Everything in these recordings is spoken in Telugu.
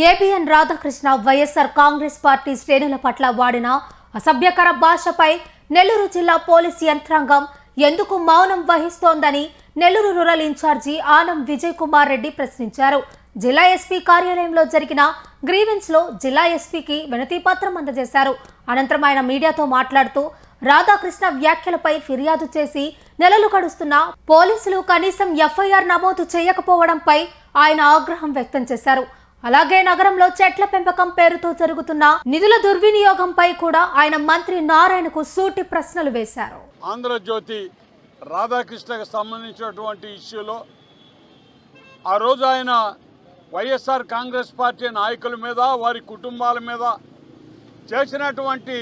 ఏబిఎన్ రాధాకృష్ణ వైఎస్ఆర్ కాంగ్రెస్ పార్టీ శ్రేణుల పట్ల వాడిన అసభ్యకర భాషపై నెల్లూరు జిల్లా పోలీసు యంత్రాంగం ఎందుకు మౌనం వహిస్తోందని నెల్లూరు రూరల్ ఇన్ఛార్జి ఆనం విజయ్ కుమార్ రెడ్డి ప్రశ్నించారు. జిల్లా ఎస్పీ కార్యాలయంలో జరిగిన గ్రీవెన్స్ లో జిల్లా ఎస్పీకి వినతి పత్రం అందజేశారు. అనంతరం ఆయన మీడియాతో మాట్లాడుతూ రాధాకృష్ణ వ్యాఖ్యలపై ఫిర్యాదు చేసి నెలలు గడుస్తున్నా పోలీసులు కనీసం ఎఫ్ఐఆర్ నమోదు చేయకపోవడంపై ఆయన ఆగ్రహం వ్యక్తం చేశారు. అలాగే నగరంలో చెట్ల పెంపకం పేరుతో జరుగుతున్న నిధుల దుర్వినియోగంపై కూడా ఆయన మంత్రి నారాయణకు సూటి ప్రశ్నలు వేశారు. ఆంధ్రజ్యోతి రాధాకృష్ణకు సంబంధించినటువంటి ఇష్యూలో ఆ రోజు ఆయన వైఎస్ఆర్ కాంగ్రెస్ పార్టీ నాయకుల మీద వారి కుటుంబాల మీద చేసినటువంటి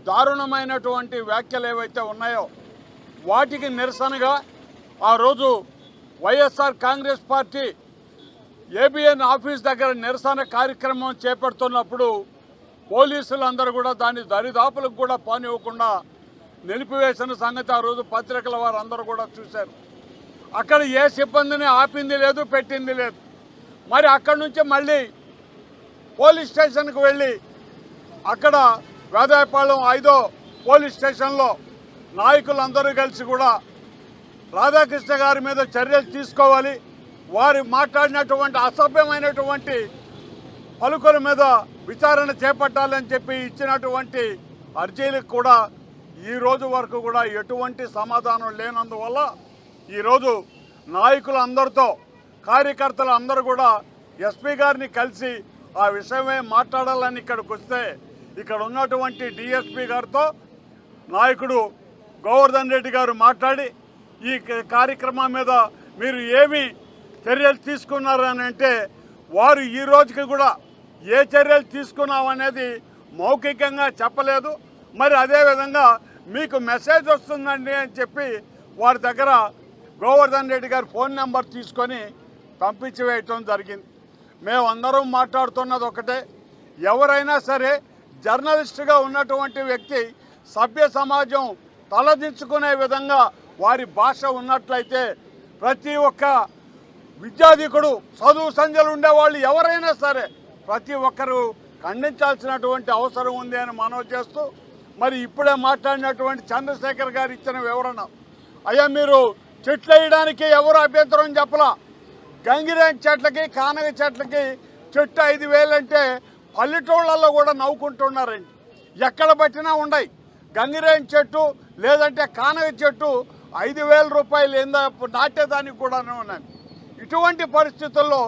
దారుణమైనటువంటి వ్యాఖ్యలు ఏవైతే ఉన్నాయో వాటికి నిరసనగా ఆ రోజు YSR Congress party ABN office దగ్గర నిరసన కార్యక్రమం చేపడుతున్నప్పుడు పోలీసులందరూ కూడా దాని దరిదాపులకు కూడా పోనివ్వకుండా నిలిపివేసిన సంగతి ఆ రోజు పత్రికల వారు అందరూ కూడా చూశారు. అక్కడ ఏ సిబ్బందిని ఆపింది లేదు, పెట్టింది లేదు. మరి అక్కడి నుంచి మళ్ళీ పోలీస్ స్టేషన్కి వెళ్ళి అక్కడ వేదాయపాలెం 5వ పోలీస్ స్టేషన్లో నాయకులందరూ కలిసి కూడా రాధాకృష్ణ గారి మీద చర్యలు తీసుకోవాలి, వారు మాట్లాడినటువంటి అసభ్యమైనటువంటి పలుకుల మీద విచారణ చేపట్టాలని చెప్పి ఇచ్చినటువంటి అర్జీలకు కూడా ఈ రోజు వరకు కూడా ఎటువంటి సమాధానం లేనందువల్ల ఈరోజు నాయకులందరితో కార్యకర్తలు అందరూ కూడా ఎస్పీ గారిని కలిసి ఆ విషయమే మాట్లాడాలని ఇక్కడికి వస్తే ఇక్కడ ఉన్నటువంటి డిఎస్పీ గారితో నాయకుడు గోవర్ధన్ రెడ్డి గారు మాట్లాడి ఈ కార్యక్రమం మీద మీరు ఏమి చర్యలు తీసుకున్నారని అంటే వారు ఈ రోజుకి కూడా ఏ చర్యలు తీసుకున్నామనేది మౌఖికంగా చెప్పలేదు. మరి అదేవిధంగా మీకు మెసేజ్ వస్తుందండి అని చెప్పి వారి దగ్గర గోవర్ధన్ రెడ్డి గారి ఫోన్ నెంబర్ తీసుకొని పంపించి వేయటం జరిగింది. మేమందరం మాట్లాడుతున్నది ఒకటే, ఎవరైనా సరే జర్నలిస్టుగా ఉన్నటువంటి వ్యక్తి సభ్య సమాజం తలదించుకునే విధంగా వారి భాష ఉన్నట్లయితే ప్రతి ఒక్క విద్యాధికుడు చదువు సంధ్యలు ఉండేవాళ్ళు ఎవరైనా సరే ప్రతి ఒక్కరూ ఖండించాల్సినటువంటి అవసరం ఉంది అని మనవి చేస్తూ, మరి ఇప్పుడే మాట్లాడినటువంటి చంద్రశేఖర్ గారు ఇచ్చిన వివరణ, అయ్యా మీరు చెట్లు వేయడానికి ఎవరు అభ్యంతరం చెప్పలా, గంగిరేం చెట్లకి కానగ చెట్లకి చెట్టు 5,000 అంటే పల్లెటూళ్ళల్లో కూడా నవ్వుకుంటున్నారండి. ఎక్కడ పట్టినా ఉన్నాయి. గంగిరేం చెట్టు లేదంటే కానగ చెట్టు 5,000 రూపాయలు ఏందా నాటేదానికి కూడా ఉన్నాయి. ఇటువంటి పరిస్థితుల్లో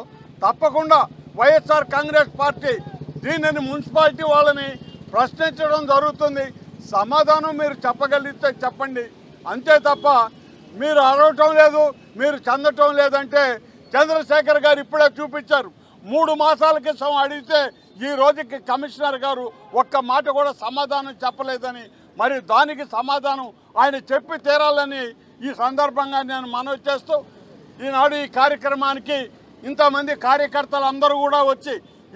తప్పకుండా వైఎస్ఆర్ కాంగ్రెస్ పార్టీ దీనిని మున్సిపాలిటీ వాళ్ళని ప్రశ్నించడం జరుగుతుంది. సమాధానం మీరు చెప్పగలిగితే చెప్పండి, అంతే తప్ప మీరు అడగటం లేదు, మీరు చెందటం లేదంటే చంద్రశేఖర్ గారు ఇప్పుడే చూపించారు. 3 మాసాల క్రితం అడిగితే ఈ రోజుకి కమిషనర్ గారు ఒక్క మాట కూడా సమాధానం చెప్పలేదని, మరి దానికి సమాధానం ఆయన చెప్పి తీరాలని ఈ సందర్భంగా నేను మనవి చేస్తూ, ఈనాడు ఈ కార్యక్రమానికి ఇంతమంది కార్యకర్తలు అందరూ కూడా వచ్చి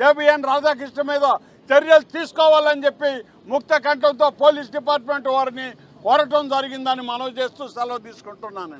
ఏబిఎన్ రాధాకృష్ణ మీద చర్యలు తీసుకోవాలని చెప్పి ముక్త కంఠంతో పోలీస్ డిపార్ట్మెంట్ వారిని కోరటం జరిగిందని మనవి చేస్తూ సెలవు తీసుకుంటున్నాను.